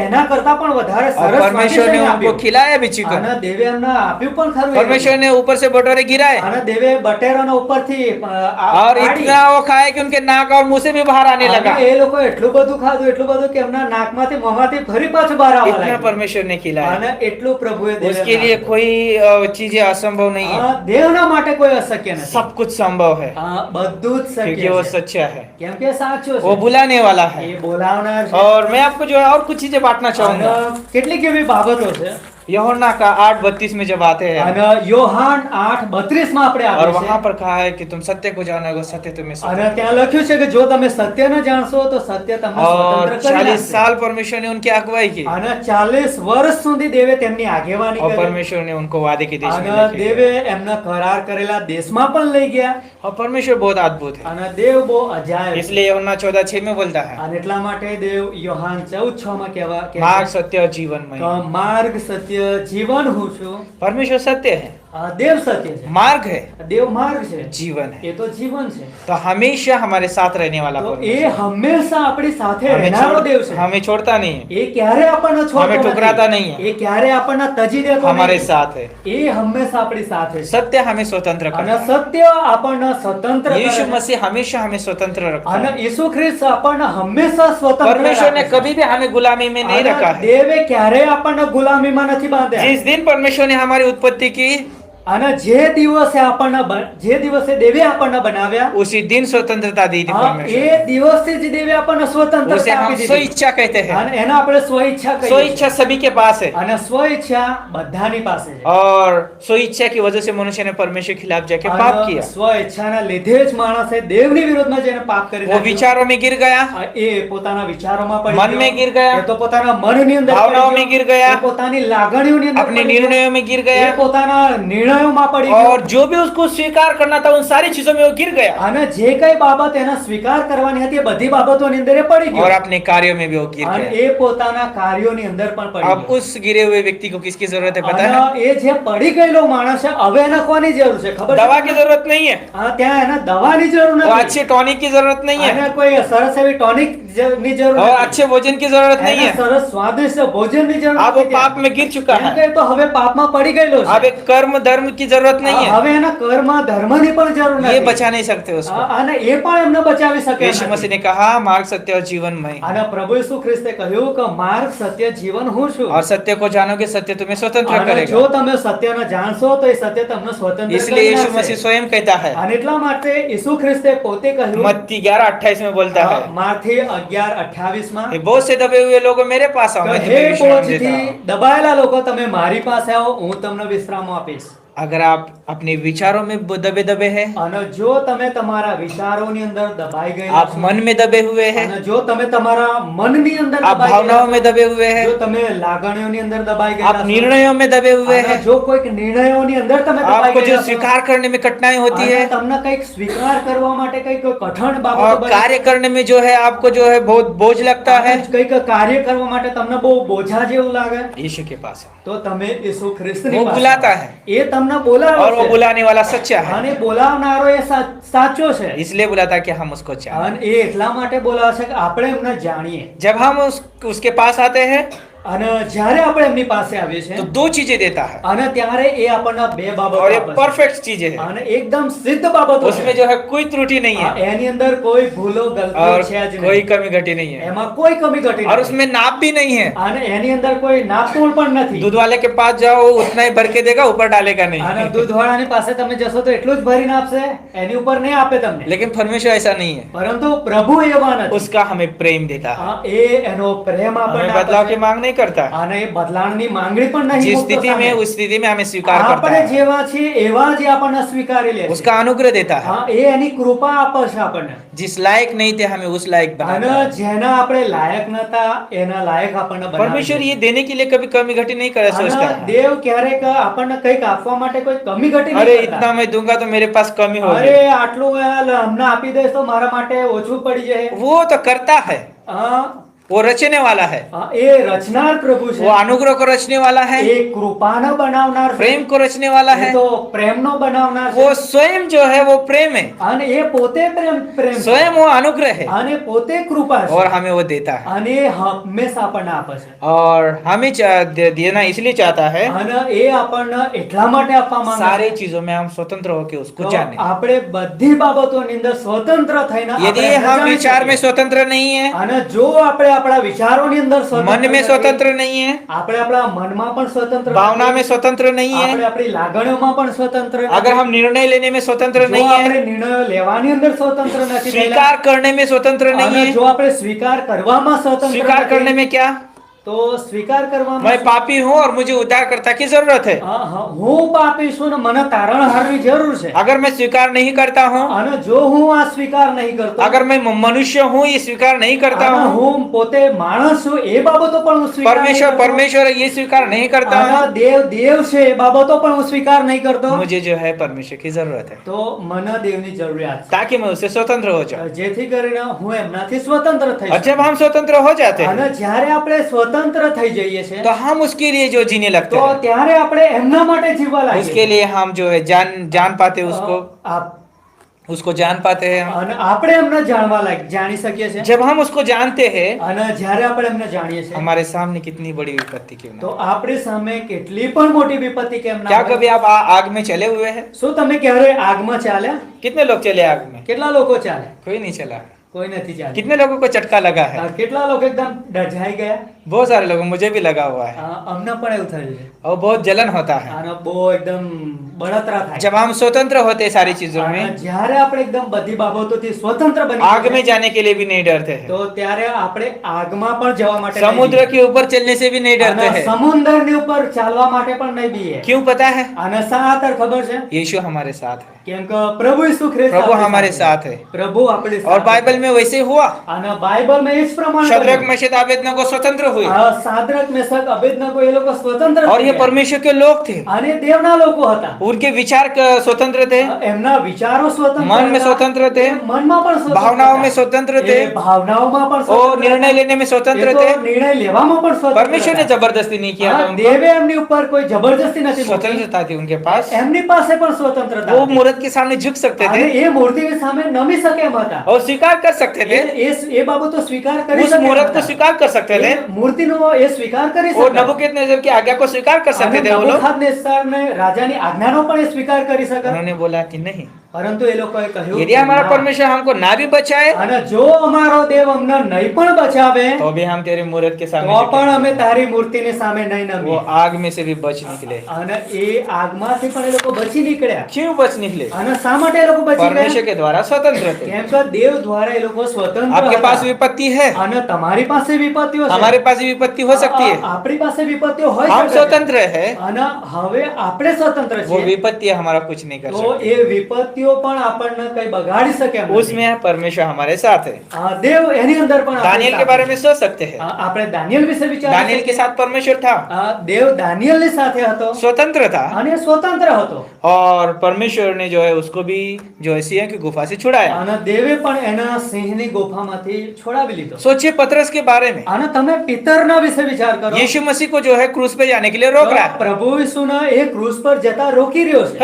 એના કરતા પણ વધારે और સરસ परमेश्वर ने સ્વાદિષ્ટ उनको આપ્યું। खिलाया भी અને चिकन। દેવે એમને આપ્યું પણ ખરું એ परमेश्वर ने ऊपर से बटोरे गिराए અને દેવે બટેરાનો ઉપરથી और પાડી। इतना वो खाए कि उनके नाक और मुंह से भी बाहर आने અને लगा। એ લોકો એટલું બધું ખાધું કે એમના નાકમાંથી મોંમાંથી ફરી પાછું બહાર આવવા इतना લાગ્યું। परमेश्वर ने खिलाया, અને એટલું પ્રભુએ દેવે उसके लिए આપ્યું। कोई चीजें असंभव नहीं है, દેવના માટે કોઈ અશક્ય નથી। सब कुछ संभव है બધું જ क्योंकि શક્ય वो છે। सच्चा है, કેમ કે સાચું છે। वो बुलाने वाला है। એ બોલાવનાર છે। और मैं आपको जो है और कुछ चीजें बांटना અને चाहूंगा। કેટલીક એવી બાબતો છે। यूहन्ना का 8:32 में जब आते हैं અને યોહાન 8:32 માં આપણે और આવ્યું वहां છે। पर कहा है कि तुम सत्य को जानोगे, सत्य तुम्हें અને स्वतंत्र। ત્યાં લખ્યું છે કે જો તમે સત્યને જાણશો તો સત્ય તમને और સ્વતંત્ર કરી 40 નાખશે। साल परमेश्वर ने उनकी अगुवाई की અને 40 વર્ષ સુધી દેવે તેમની આગેવાની और કરી। परमेश्वर ने उनको वादे के देश में અને लेके गया। દેવે એમના કરાર કરેલા દેશમાં પણ લઈ ગયા। और परमेश्वर बहुत अद्भुत है, અને દેવ બહુ અજાયબ છે। इसलिए यूहन्ना 14:6 में बोलता है અને એટલા માટે દેવ યોહાન 14:6 માં કહે मार्ग છે सत्य और जीवन में કે માર્ગ સત્ય જીવન હું છું। परमेश्वर सत्य है દેવ સત્ય છે, मार्ग है, દેવ માર્ગ છે, जीवन है। એ તો જીવન છે। तो हमेशा हमारे साथ रहने वाला તો परमेश्वर એ હંમેશા આપણી સાથે हमें રહેનારો દેવ છે। हमें छोड़ता नहीं है, એ ક્યારે આપણને हमें છોડતો ठुकराता नहीं है, એ ક્યારે આપણને તજી દેતો हमारे નથી। साथ है। એ હંમેશા આપણી સાથે છે सत्य हमें स्वतंत्र અને करता સત્ય આપણને સ્વતંત્ર है। કરે यीशु છે। मसीह हमेशा हमें स्वतंत्र रखता અને है। ઈસુ ખ્રિસ્ત આપણને હંમેશા સ્વતંત્ર परमेश्वर ने રાખે છે। कभी भी हमें गुलामी में नहीं અને रखा है। દેવે ક્યારેય આપણને ગુલામીમાં નથી બાંધ્યા। जिस दिन परमेश्वर ने हमारी उत्पत्ति की, અને જે દિવસે આપણને જે દિવસે દેવે આપણને બનાવ્યા उसी दिन स्वतंत्रता दी थी એ परमेश्वर। દિવસથી જ દેવે આપણને उसे સ્વતંत्रતા हम આપી स्व દીધી। इच्छा कहते हैं। અને એના આપણે સ્વઈચ્છા स्व કહીએ इच्छा છીએ। सभी के पास है, અને સ્વઈચ્છા બધાની પાસે છે। और स्व इच्छा की वजह से मनुष्य ने परमेश्वर के खिलाफ जाके पाप અને किया। સ્વઈચ્છાના લીધે જ માણસે દેવની વિરુદ્ધમાં જઈને પાપ કરી वो નાખ્યું। विचारों में गिर गया, એ પોતાના વિચારોમાં પડી मन ગયો। में गिर गया, એ તો પોતાના મનની અંદર भावनाओं પડી में ગયો। गिर गया, એ પોતાની લાગણીઓની અંદર अपने પડી ગયો। निर्णयों में गिर એ गया, પોતાના નિર્ણયોમાં પડી ગયો। और जो भी उसको स्वीकार करना था उन सारी चीजों में वो गिर गया, અને જે કઈ બાબત એના સ્વીકાર કરવાની હતી એ બધી બાબતોની અંદર એ પડી और ગયો। अपने कार्यों में भी वो गिर અને गया। એ પોતાના કાર્યોની અંદર પણ પડી अब ગયો। उस गिरे हुए व्यक्ति को किसकी जरूरत है पता है? અને એ જે પડી ગયેલો માણસ છે હવે એને કોની જરૂર છે ખબર છે दवा की તમને? जरूरत नहीं है, ત્યાં એને દવાની જરૂર वो નથી। अच्छे टॉनिक की जरूरत नहीं એને है, કોઈ સરસ એવી ટોનિક ની જરૂર और નથી। अच्छे भोजन की जरूरत नहीं એને है। સરસ સ્વાદિષ્ટ ભોજનની જરૂર अब वो નથી। पाप में गिर चुका કેમ है। કે એ તો હવે પાપમાં પડી ગયેલો अब છે। एक कर्म धर्म की जरूरत नहीं है, હવે એના કર્મ ધર્મની પણ જરૂર ये નથી। बचा नहीं सकते उसको। અને એ પણ એમને બચાવી શકે એમ यीशु નથી। मसीह ने कहा मार्ग सत्य और जीवन में, અને પ્રભુ ઈસુ ખ્રિસ્તે કહ્યું કે માર્ગ સત્ય જીવન હું છું। और सत्य को जानोगे सत्य तुम्हें स्वतंत्र અને करेगा। જો તમે સત્યને જાણશો તો એ સત્ય તમને સ્વતંત્ર इसलिए કરી यीशु નાખશે। मसीह स्वयं कहता है, અને એટલા માટે ઈસુ ખ્રિસ્તે પોતે કહ્યું मत्ती 11:28 में बोलता है, માથી 11:28 માં ये बहुत से दबे हुए लोग मेरे पास आओ, કે मैं હે तुम्हें विश्राम देता બોજથી हूं। દબાયેલા લોકો તમે મારી પાસે આવો હું તમને વિશ્રામ આપીશ। अगर आप अपने विचारों में दबे दबे हैं, અને જો તમે તમારા વિચારોની અંદર દબાઈ ગયેલા आप છો, मन में दबे हुए हैं, અને જો તમે તમારા મનની અંદર आप દબાઈ भावनाओं ગયેલા में છો, दबे हुए हैं, જો તમે લાગણીઓની અંદર દબાઈ आप ગયેલા છો, निर्णयों में दबे हुए અને हैं, જો કોઈક નિર્ણયોની અંદર તમે દબાઈ आपको जो ગયેલા છો, स्वीकार करने में कठिनाई होती અને है, તમને કંઈક સ્વીકાર કરવા માટે કંઈક કઠણ और બાબતો બને कार्य करने में जो है आपको जो है बहुत बोझ लगता है, અને કંઈક કાર્ય કરવા માટે તમને બહુ બોझा જેવું લાગે यीशु के पास है। તો તમે ઈસુ ખ્રિસ્તની वो પાસે बुलाता આવો। है, એ તમને બોલાવે और वो છે। बुलाने वाला सच्चा है, અને બોલાવનારો એ સાચો છે। इसलिए बुलाता है कि हम उसको जाने। અને એ એટલા માટે બોલાવે છે કે આપણે એમને જાણીએ। जब हम उसके पास आते हैं અને જ્યારે આપણે એમની પાસે આવીએ છીએ तो दो चीजें देता है, અને ત્યારે એ આપણને બે બાબતો और ये આપે છે। परफेक्ट चीजें है, અને એકદમ સિદ્ધ બાબતો उसमें છે। जो है कोई त्रुटि नहीं है, એની અંદર કોઈ ભૂલો ગલતીઓ और છે જ कोई નહીં। कमी घटी नहीं है, એમાં કોઈ કમી ઘટી और નથી। उसमें नाप भी नहीं है। અને એની અંદર કોઈ નાપતોલ પણ નથી। दूध वाले के पास जाओ वो उतना ही भर के देगा, ऊपर डालेगा અને नहीं। દૂધવાળાની પાસે તમે જશો તો એટલું જ ભરીને આપશે, એની ઉપર નહીં આપે તમને। लेकिन परमेश्वर ऐसा नहीं है, પરંતુ પ્રભુ એવા નથી। उसका हमें प्रेम देता है, એ એનો પ્રેમ આપણને हमें આપે बदलाव છે। की मांग नहीं करता है। અને એ બદલાણની માંગણી પણ નહીં जिस મુકતો स्थिति સામે। में उस स्थिति में हमें स्वीकार करता આપણે है, જેવા છીએ એવા જ એ આપણને સ્વીકારી લે છે। उसका अनुग्रह देता है। એ એની કૃપા આપે છે આપણને। जिस लायक नहीं थे हमें उस लायक અને बनाता है। જેના આપણે લાયક નતા એના લાયક આપણને બનાવી परमेश्वर દે ये देने के लिए कभी कमी घटी नहीं करे છે। सोचता અને है, દેવ क्यारेक આપણને કંઈક આપવા માટે કોઈ કમી ઘટી अरे નહીં इतना કરતા। मैं दूंगा तो मेरे पास कमी અરે होगी। આટલું અમને આપી દઈશ તો મારા માટે ઓછું પડી જાય। वो तो करता है, હા, वो रचने वाला है, એ રચનાર પ્રભુ છે। वो अनुग्रह को रचने वाला है, એ કૃપાનો બનાવનાર છે। प्रेम को रचने वाला એ है। તો પ્રેમનો બનાવનાર છે। वो स्वयं जो है वो प्रेम है, અને એ પોતે પ્રેમ છે। स्वयं वो अनुग्रह है, અને પોતે કૃપા છે। और हमें वो देता है। અને એ હંમેશા આપણને આપે છે। और हमें देना इसलिए चाहता है, અને એ આપણને એટલા માટે આપવા માંગે सारी છે चीजों में हम स्वतंत्र होकर उसको તો जाने। આપણે બધી બાબતોની અંદર સ્વતંત્ર થઈને यदि આપણે हम જાણી विचार में શકીએ। स्वतंत्र नहीं है, અને જો આપણે આપણા વિચારોની અંદર સ્વતંત્ર मन में નથી, स्वतंत्र नहीं है, આપણે આપણા મનમાં પણ સ્વતંત્ર भावना નથી, में स्वतंत्र नहीं આપણે है, આપણી લાગણીઓમાં પણ સ્વતંત્ર નથી, अगर हम निर्णय लेने में स्वतंत्र જો नहीं આપણે है, નિર્ણયો લેવાની અંદર સ્વતંત્ર નથી થયેલા, स्वीकार करने में स्वतंत्र नहीं અને है, જો આપણે સ્વીકાર કરવામાં સ્વતંત્ર स्वीकार નથી, करने में क्या, તો સ્વીકાર કરવામાં मैं पापी हूँ और मुझे उद्धारकर्ता की जरूरत है। હું પાપી છું ને મને તારણહારની જરૂર છે। अगर मैं स्वीकार नहीं करता हूँ, અને જો હું આ સ્વીકાર નહીં કરતો, अगर मैं मनुष्य हूँ ये स्वीकार नहीं करता અને हूँ, હું પોતે માણસ છું એ બાબતો પણ હું સ્વીકાર નહીં परमेश्वर કરતો, परमेश्वर ये स्वीकार नहीं करता અને हूँ, દેવ દેવ છે એ બાબતો પણ હું સ્વીકાર નહીં કરતો, मुझे जो है परमेश्वर की जरूरत है, તો મને દેવની જરૂરિયાત છે। ताकि मैं उससे स्वतंत्र हो जाऊं। જેથી કરીને હું એમનાથી સ્વતંત્ર થઈ और શકું। जब हम स्वतंत्र हो जाते हैं અને જ્યારે આપણે સ્વતંત્ર સ્વતંત્ર થઈ જઈએ છે तो हम उसके लिए जो जीने लगते તો हैं, ત્યારે આપણે એમના માટે જીવવા उसके લાગીએ लिए हम जो है जान पाते हैं उसको जान पाते हैं हम। અને આપણે એમને જાણી શકીએ છીએ जब हम उसको जानते हैं, અને જ્યારે આપણે એમને જાણીએ છીએ हमारे सामने कितनी बड़ी विपत्ति क्यों તો ना। આપણી સામે કેટલી પણ મોટી વિપત્તિ કેમ ના क्या હોય? कभी आप आग में चले हुए हैं? શું તમે ક્યારે આગમાં ચાલ્યા? कितने लोग चले आग में? કેટલા લોકો ચાલે? कोई नहीं चला। કોઈ નથી ચાલ્યા। कितने लोगों को चटका लगा है? કેટલા લોકો એકદમ ડજાઈ ગયા? बहुत सारे लोगों, मुझे भी लगा हुआ है, અમને પણ એવું થયું છે और बहुत जलन होता है અને બહુ એકદમ બળતરા થાય। जब हम स्वतंत्र होते हैं सारी चीजों અને में। જ્યારે આપણે એકદમ બધી બાબતોથી સ્વતંત્ર બની आग में જઈએ, जाने के लिए भी नहीं डरते हैं, તો ત્યારે આપણે આગમાં પણ જવા માટે નહીં समुद्र બીએ। के ऊपर चलने से भी नहीं डरते અને हैं। સમુદ્રની ઉપર ચાલવા માટે પણ નહીં બીએ। क्यों पता है? અને શા ખાતર ખબર છે? यीशु हमारे साथ है, કેમ કે પ્રભુ ઈસુ ખ્રિસ્ત प्रभु આપણી हमारे સાથે साथ है। પ્રભુ આપણી और સાથે बाइबल में वैसे हुआ, અને બાઇબલમાં એ જ પ્રમાણ शद्रक કર્યું। मेशक अबेदनगो स्वतंत्र हुए, સાદ્રક મેશક અબેદનગો એ લોકો સ્વતંત્ર और થઈ ये ગયા। परमेश्वर के लोग थे, અને દેવના લોકો હતા। उनके विचार स्वतंत्र थे, એમના વિચારો સ્વતંત્ર मन में હતા। स्वतंत्र थे, એ મનમાં પણ સ્વતંત્ર भावनाओं હતા। में स्वतंत्र એ थे, ભાવનાઓમાં પણ और સ્વતંત્ર निर्णय હતા। लेने में स्वतंत्र એ તો थे। નિર્ણય લેવામાં પણ સ્વતંત્ર परमेश्वर ने હતા। जबरदस्ती नहीं किया था હા, उनको, દેવે એમની ઉપર કોઈ જબરજસ્તી નથી મૂકી। स्वतंत्रता थी उनके पास। એમની પાસે પણ સ્વતંत्रતા वो હતી। मूर्त के सामने झुक सकते અને थे એ મૂર્તિની સામે નમી શકે એમ હતા। और स्वीकार कर सकते थे, એ બાબતો સ્વીકાર કરી उस શકે એમ मूर्त को હતા। स्वीकार कर सकते थे, એ મૂર્તિનો એ સ્વીકાર કરી और શકે। नबूकदनेस्सर की आज्ञा को स्वीकार कर सकते थे वो लोग। નબૂકદનેસ્સરને રાજાની આજ્ઞાનો પણ એ સ્વીકાર કરી શકે। उन्होंने बोला कि नहीं, પરંતુ એ લોકોએ કહ્યું यदि કે हमारा ના। परमेश्वर हमको ना भी बचाए અને જો અમારો દેવ અમને નહીં પણ બચાવે तो भी हम तेरे मूर्त के सामने તો પણ અમે झुकेंगे। તારી મૂર્તિની સામે નહીં वो નમીએ। आग में से भी बच निकले। અને એ આગમાંથી પણ એ લોકો બચી નીકળ્યા। क्यों बच निकले? અને શા માટે એ લોકો બચી परमेश्वर ગયા? के द्वारा स्वतंत्र थे। કેમ કે દેવ દ્વારા એ લોકો સ્વતંત્ર आपके હતા। पास विपत्ति है, અને તમારી પાસે વિપત્તિઓ છે। हमारे पास भी विपत्ति हो सकती है, આપણી પાસે વિપત્તિઓ હોઈ हम શકે છે। स्वतंत्र है, અને હવે આપણે સ્વતંત્ર वो છીએ विपत्ति हमारा कुछ नहीं कर તો सकती। એ વિપત્તિઓ પણ આપણને કઈ બગાડી શકે એમ નથી। उसमें परमेश्वर हमारे साथ है। દેવ એની અંદર પણ આપણી दानियल के સાથે बारे છે। में सोच सकते हैं, આપણે દાનિયેલ વિશે વિચારી दानियल के શકીએ। साथ परमेश्वर था, દેવ દાનિયેલની સાથે હતો स्वतंत्र था, અને સ્વતંત્ર હતો। और परमेश्वर ने जो है उसको भी जो है सिंह की गुफा से छुड़ाया। અને દેવે પણ એના સિંહની ગુફામાંથી છોડાવી લીધો। सोचिए पतरस के बारे में, અને તમે પિતરના વિશે વિચાર કરો। यीशु मसीह को जो है क्रूस पे जाने के लिए रोक रहा है। પ્રભુ ઈસુને એ ક્રૂસ પર જતા રોકી રહ્યો છે।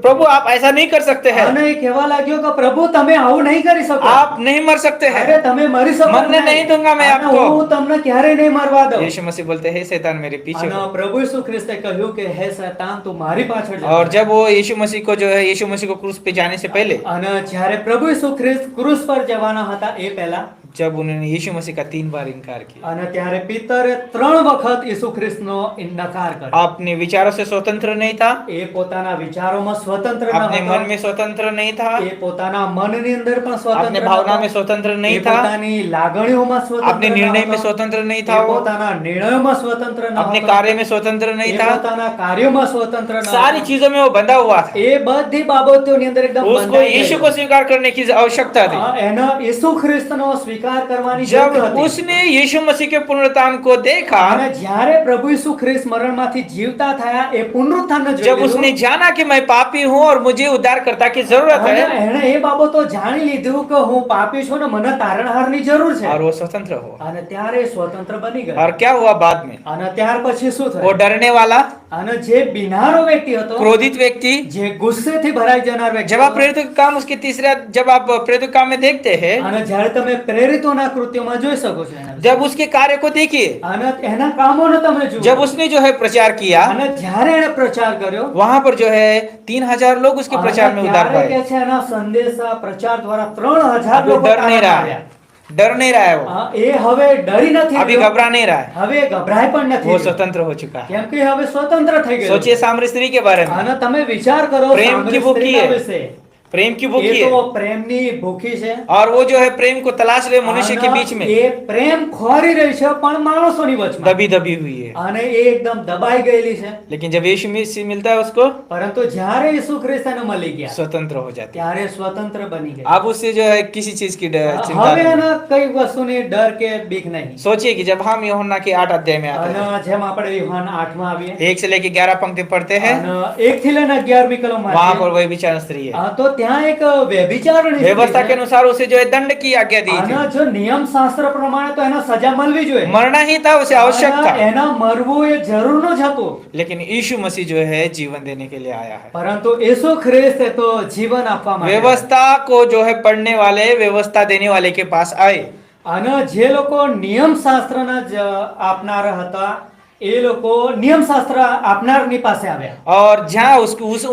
प्रभु आप ऐसा नहीं कर सकते हैं, અને એ કહેવા લાગ્યો કે પ્રભુ તમે આવું નહીં કરી શકો। आप नहीं मर सकते અરે हैं, તમે મરી શકો मरने नहीं दूंगा मैं અને आपको। હું તમને ક્યારેય નહીં મરવા દઉં। यीशु मसीह बोलते हैं, हे शैतान मेरे पीछे અને हो। પ્રભુ ઈસુ ખ્રિસ્તે કહ્યું કે હે શૈતાન તું મારી પાછળ જા। और जब वो यीशु मसीह को जो है यीशु मसीह को क्रूस पे जाने से पहले, અને જ્યારે પ્રભુ ઈસુ ખ્રિસ્ત ક્રૂસ પર જવાના હતા એ પહેલા जब उन्होंने यीशु मसीह का 3 बार इनकार किया, અને ત્યારે પિતરે 3 વખત ઈસુ ખ્રિસ્તનો નકાર કર્યો। अपने विचारों से स्वतंत्र नहीं था, એ પોતાના વિચારોમાં સ્વતંત્ર ન अपने હતો। मन में स्वतंत्र नहीं था, એ પોતાના મનની અંદર પણ अपने સ્વતંત્ર ન भावना હતો। में स्वतंत्र એ नहीं था, પોતાની લાગણીઓમાં સ્વતંત્ર अपने ન निर्णय में હતો। स्वतंत्र नहीं એ था, वो પોતાના નિર્ણયોમાં સ્વતંત્ર ન अपने હતો। कार्य में स्वतंत्र એ नहीं था, પોતાના કાર્યોમાં સ્વતંત્ર ન सारी હતો। चीजों में वो बंधा हुआ था। એ બધી બાબતોની અંદર એકદમ उसको બંધાઈ यीशु ગયેલો। को स्वीकार करने की आवश्यकता थी। એનો ઈસુ ખ્રિસ્તનો સ્વીકાર કરવાની जब જરૂર હતી। उसने यीशु मसीह के पुनरुत्थान को देखा, અને જ્યારે પ્રભુ ઈસુ ખ્રિસ્ત મરણમાંથી જીવતા થયા એ પુનરુત્થાનને જોઈ जब લીધું। उसने जाना कि मैं पापी हूँ और मुझे उद्धारकर्ता की जरूरत અને है, એણે એ બાબતો જાણી લીધું કે હું પાપી છું ને મને તારણહારની જરૂર છે। और वो स्वतंत्र हुआ। અને ત્યારે એ સ્વતંત્ર બની ગયો। और क्या हुआ बाद में? અને ત્યાર પછી શું वो થયું? डरने वाला, અને જે બિનારો વ્યક્તિ હતો, क्रोधित व्यक्ति, જે ગુસ્સેથી ભરાઈ જનાર વ્યક્તિ जब आप હતો, प्रेरित काम उसके तीसरा, जब आप प्रेरित काम में देखते हैं, અને જ્યારે તમે પ્રેરિતોના કૃત્યોમાં જોઈ શકો છો એના વિશે। जब उसके कार्य को देखिए, અને એના કામોને તમે જુઓ। जब उसने जो है प्रचार किया, અને જ્યારે એણે પ્રચાર કર્યો वहां पर जो है 3000 लोग उसके અને प्रचार में उतार ત્યારે पाए। કે છે એના સંદેશા પ્રચાર દ્વારા 3000 अभी લોકો डर नहीं તારણ रहा આવ્યા। है, डर नहीं रहा है वो, એ હવે ડરી નથી अभी રહ્યો। घबरा नहीं रहा है, હવે ગભરાય પણ નથી वो રહ્યો। स्वतंत्र हो चुका है। કેમ કે હવે સ્વતંત્ર થઈ ગયો। सोचिए सामरी स्त्री के बारे में, અને તમે વિચાર કરો પ્રેમ સામરી की ભૂખી સ્ત્રીના है। વિશે। प्रेम की એ भूखी તો है, પ્રેમની ભૂખી છે। और वो जो है प्रेम को तलाश रहे मनुष्य के અને बीच में, એ પ્રેમ ખોરી રહી છે પણ માણસોની વચમાં। दबी दबी हुई है। અને એ એકદમ દબાઈ ગયેલી છે। लेकिन जब यीशु मसीह मिलता है उसको, પરંતુ જ્યારે ઈસુ ખ્રિસ્ત એને મળી ગયા स्वतंत्र हो जाती है। ત્યારે स्वतंत्र बनी गई। अब उससे जो है किसी चीज की चिंता હવે नहीं। એને કઈ વસ્તુની ડર કે બીક નહીં। सोचिए कि जब हम यूहन्ना के 8 अध्याय में आते અને हैं, જેમ આપણે યુહાન 8 માં આવીએ 1 से लेके 11 पंक्ति पढ़ते हैं, અને 1 થી લઈને 11મી કલમમાં वहां આવીએ, पर वही विचार स्त्री है। તો ત્યાં એક વ્યભિચારની व्यवस्था સ્ત્રી के છે. अनुसार उसे जो है दंड की आज्ञा दी थी, અને જો નિયમ શાસ્ત્ર પ્રમાણે તો એને સજા મળવી જોઈએ. मरना ही था, उसे आवश्यक અને था। એના મરવું એ જરૂરનું જ હતું. लेकिन यीशु मसीह जो है जीवन देने के लिए आया है। પરંતુ యేసు ખ્રિસ્ત એ તો જીવન આપવા માટે આવ્યા. व्यवस्था को जो है पढ़ने वाले, व्यवस्था देने वाले के पास आए, અને જે લોકો નિયમ શાસ્ત્રના જ આપનાર હતા એ લોકો નિયમ શાસ્ત્ર આપનારની પાસે આવ્યા. और जहाँ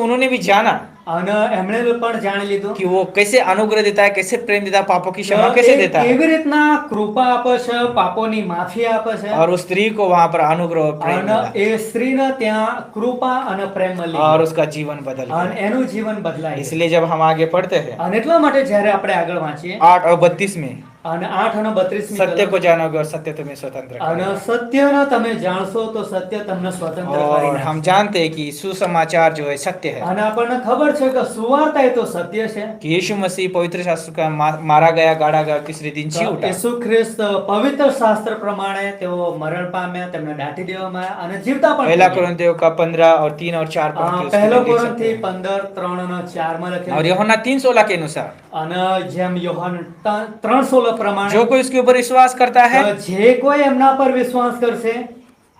उन्होंने भी जाना અને એમણે પણ જાણી લીધું कि वो कैसे अनुग्रह देता है, कैसे प्रेम देता है, पापों की क्षमा કે कैसे એ देता है, કેવી રીતના કૃપા આપે છે, પાપોની માફી આપે છે. और उस स्त्री को वहां पर अनुग्रह और प्रेम અને मिला, એ સ્ત્રીને ત્યાં કૃપા અને પ્રેમ મળી और ગયો. उसका जीवन बदल અને गया। એનું જીવન બદલાય. इसलिए जब हम आगे पढ़ते हैं અને એટલા માટે જ્યારે આપણે આગળ વાંચીએ 8 और 32 में, અને 8 અને 32 सत्य को जानोगे और सत्य तुम्हें स्वतंत्र અને करेगा। સત્યને તમે જાણશો તો સત્ય તમને સ્વતંત્ર કરી और हम નાખશે. जानते हैं कि सुसमाचार जो है सत्य है, અને આપણને ખબર છે કે સુવાર્તા એ તો સત્ય છે. कि यीशु मसीह पवित्र शास्त्र का मारा गया, गाड़ा गया, तीसरे दिन जी उठा। యేసు ખ્રિસ્ત પવિત્ર શાસ્ત્ર પ્રમાણે તેઓ મરણ પામ્યા, તેમને દાટી દેવામાં આવ્યા અને જીવતા પણ पहला થઈ ગયા. कुरिन्थियों का 15 और 3 और 4 पढ़ के उसको પહેલો देख सकते કોરિન્થી हैं। 15, 3 અને 4 માં और લખેલું છે. यूहन्ना 3:16 के अनुसार અને જેમ યોહાન 3:16 પ્રમાણે जो कोई उसके ऊपर विश्वास करता है તો જે કોઈ એમના પર વિશ્વાસ કરશે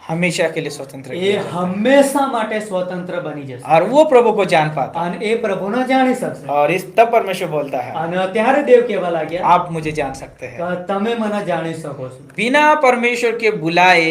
हमेशा के लिए स्वतंत्र એ किया जाएगा। હંમેશા માટે સ્વતંત્ર બની જશે और वो प्रभु को जान पाता है। અને એ પ્રભુને જાણી શકશે. और इस तब परमेश्वर बोलता है, અને ત્યારે દેવ કહેવા લાગ્યા आप मुझे जान सकते हैं। કે તમે મને જાણી શકો છો. बिना परमेश्वर के बुलाए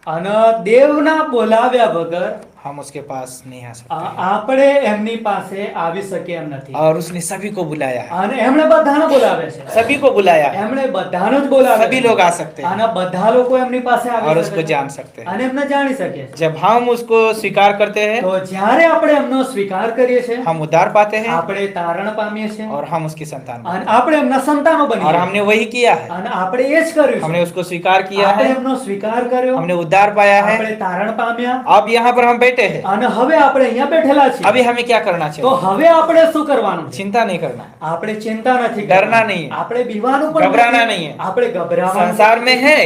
અને દેવના બોલાવ્યા વગર हम उसके पास नहीं आ सकते हैं। આપણે એમની પાસે આવી શકીએ એમ નથી. और उसने सभी को बुलाया है, અને એમણે બધાને બોલાવે છે. सभी को बुलाया है, એમણે બધાને જ બોલાવે सभी છે. लोग आ सकते हैं અને બધા લોકો એમની પાસે આવી और શકે उसको છે. जान सकते हैं। અને એમને જાણી શકે છે. जब हम उसको स्वीकार करते हैं, તો જ્યારે આપણે એમનો સ્વીકાર કરીએ છીએ हम उद्धार पाते हैं આપણે તારણ પામીએ છીએ और हम उसकी संतान बनते અને આપણે એમના સંતાનો हैं। બનીએ और છીએ. हमने वही किया है, અને આપણે એ જ કર્યું हमने છે. उसको स्वीकार किया આપણે है, એમનો સ્વીકાર કર્યો, हमने उद्धार पाया है। આપણે તારણ પામ્યા अब यहाँ पर हम बैठे हैं, અને હવે આપણે અહીંયા બેઠેલા છીએ. अभी हमें क्या करना તો चाहिए? હવે આપણે શું કરવાનું છે? चिंता नहीं करना है, આપણે ચિંતા નથી ડરના કરવાની. નહીં. આપણે બીવાનું પણ ગભરાના નથી. નહીં. આપણે ગભરાવાનું संसार में है,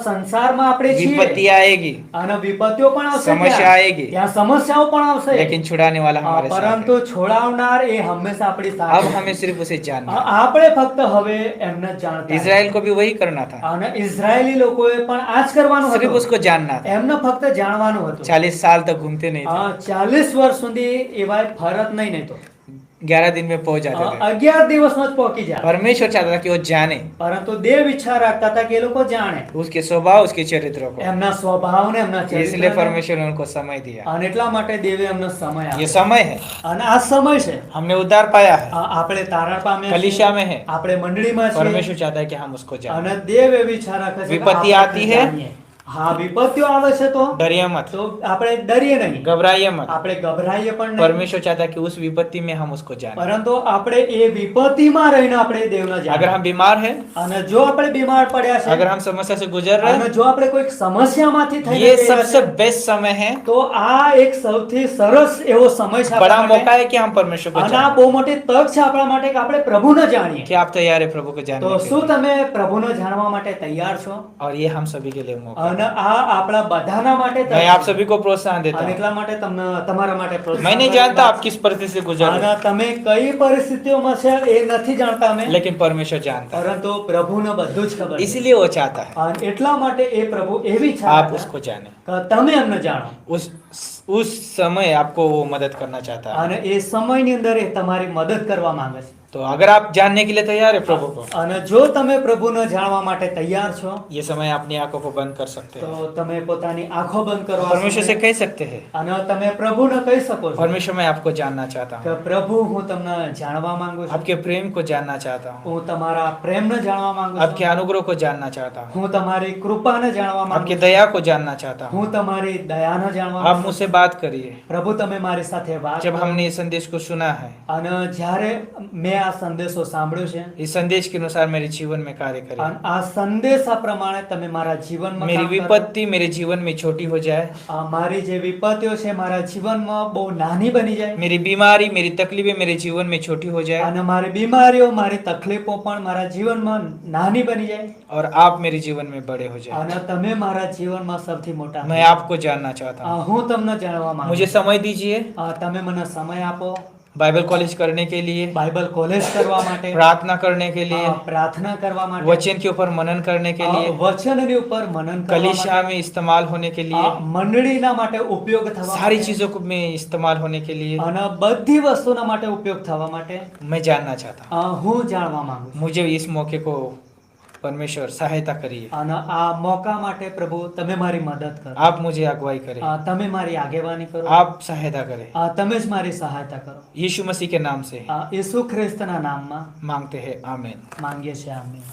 સંસારમાં આપણે છીએ विपत्ति आएगी, અને વિપત્તિઓ પણ આવશે, સમસ્યા ત્યાં. આएगी, ત્યાં સમસ્યાઓ પણ આવશે. लेकिन छुड़ाने वाला हमारे साथ પરંતુ है। છોડાવનાર એ હંમેશા આપણી अब સાથે છે. हमें सिर्फ उसे जानना है। આપણે ફક્ત હવે એમને જ જાણતા इज़राइल को भी वही करना था, અને ઇઝરાયેલી લોકોએ પણ આ જ કરવાનું सिर्फ હતું. उसको जानना था। એમને ફક્ત જાણવાનું હતું. 40 साल तक घूमते नहीं थे, 40 વર્ષ સુધી એવા ફરક નહીં નતો. 11 दिन में पहुंच जाते थे। 11 દિવસમાં જ પહોંચી જાય. परमेश्वर चाहता था कि वो जाने પરંતુ દેવ ઈચ્છા રાખતા હતા કે એ લોકો જાણે उसके स्वभाव, उसके चरित्रों को। એમના સ્વભાવને, એમના इसलिए ચરિત્રને. परमेश्वर ने उनको समय दिया। અને એટલા માટે દેવે એમને સમય ये આપ્યો. समय है, અને આ સમય છે. हमने उद्धार पाया है, આપણે તારણ પામ્યા છીએ. कलीसिया में है। આપણે મંડળીમાં છીએ. परमेश्वर चाहता है कि हम उसको जाने। અને દેવ એવી ઈચ્છા રાખે છે કે વિપત્તિ આપણે આતી હે? જાણીએ. હા, વિપત્તિઓ આવે છે તો डरिए मत, આપણે ડરીએ નહીં, घबराइए मत। આપણે ગભરાઈએ પણ નહીં. परमेश्वर चाहता है कि उस विपत्ति में हम उसको जाने। પરંતુ આપણે એ વિપત્તિમાં રહીને આપણે દેવને अगर જાણીએ. हम बीमार हैं, અને જો આપણે બીમાર પડ્યા છે, अगर हम समस्या से गुजर रहे અને हैं, જો આપણે કોઈક સમસ્યામાંથી થઈને ये ગયા सबसे છે, बेस्ट समय है, તો આ એક સૌથી સરસ એવો સમય છે बड़ा આપણા मौका માટે. है कि हम परमेश्वर को અને આ जाने। બહુ મોટી તક છે આપણા માટે કે આપણે પ્રભુને જાણીએ. क्या आप तैयार है प्रभु को जानने તો के શું लिए? તમે પ્રભુને જાણવા માટે તૈયાર છો? और ये हम सभी के लिए मौका है। અને આ આપણા બધાના માટે તક मैं आप છે. सभी को प्रोत्साहन देता અને हूँ। એટલા માટે તમને તમારા માટે પ્રોત્સાહન मैं नहीं કરવાની जानता વાત आप किस परिस्थिति से गुजर रहे અને તમે કઈ પરિસ્થિતિઓમાં છે એ નથી જાણતા અમે, हैं, लेकिन परमेश्वर जानता है, પરંતુ પ્રભુને બધું જ ખબર છે. इसीलिए वो चाहता है અને એટલા માટે એ પ્રભુ એવી ઈચ્છા आप રાખે उसको जाने। કે તમે એમને જાણો. उस समय आपको वो मदद करना चाहता है। અને એ સમયની અંદર એ તમારી મદદ કરવા માંગે છે. तो अगर आप जानने के लिए तैयार है प्रभु को, અને જો તમે પ્રભુને જાણવા માટે તૈયાર છો ये समय अपनी आंखों को बंद कर सकते તો हैं। તમે પોતાની આંખો બંધ કરો આ परमेश्वर से સમયે. कह सकते हैं, અને તમે પ્રભુને કહી શકો છો परमेश्वर मैं आपको जानना चाहता કે हूँ, પ્રભુ હું તમને જાણવા માંગુ છું. आपके प्रेम को जानना चाहता हूँ, હું તમારા પ્રેમને જાણવા માંગુ आपके છું. अनुग्रह को जानना चाहता हूँ, હું તમારી કૃપાને જાણવા માંગુ आपकी છું. दया को जानना चाहता हूँ। હું તમારી દયાને જાણવા आप માંગુ છું. मुझसे बात करिए। પ્રભુ તમે મારી સાથે વાત जब કરો. हमने इस संदेश को सुना है, અને જ્યારે મેં આ સંદેશો સાંભળ્યો છે इस संदेश के अनुसार मेरे जीवन में कार्य અને करें। આ સંદેશા પ્રમાણે તમે મારા જીવનમાં मेरी કામ કરો. विपत्ति मेरे जीवन में छोटी हो जाए, મારી જે વિપત્તિઓ છે મારા જીવનમાં બહુ નાની બની જાય मेरी बीमारी, मेरी तकलीफें मेरे जीवन में छोटी हो जाए, અને મારી બીમારીઓ, મારી તકલીફો પણ મારા જીવનમાં નાની બની જાય और आप मेरे जीवन में बड़े हो जाए। અને તમે મારા જીવનમાં સૌથી મોટા मैं થઈ आपको जानना चाहता हूँ। હું તમને જાણવા માંગુ मुझे છું. समय दीजिए, તમે મને સમય આપો, बाइबल कॉलेज करने के लिए, બાઇબલ કોલેજ કરવા માટે, प्रार्थना करने के लिए, પ્રાર્થના કરવા માટે, वचन के ऊपर मनन करने के लिए, વચનની ઉપર मनन કરવા कलीसिया માટે, में इस्तेमाल होने के लिए, મંડળીના માટે ઉપયોગ થવા सारी માટે, चीजों को में इस्तेमाल होने के लिए અને બધી વસ્તુના માટે ઉપયોગ થવા માટે मैं जानना चाहता હું જાણવા માંગુ છું. हूँ। मुझे इस मौके को परमेश्वर सहायता करिए, અને આ મોકા માટે પ્રભુ તમે મારી મદદ કરો, आप मुझे अगुवाई करें, તમે મારી આગેવાની કરો, आप सहायता करें। તમે જ મારી સહાયતા કરો. यीशु मसीह के नाम से ઈસુ ખ્રિસ્તના નામમાં मांगते हैं, आमीन। માંગીએ છીએ. આમીન.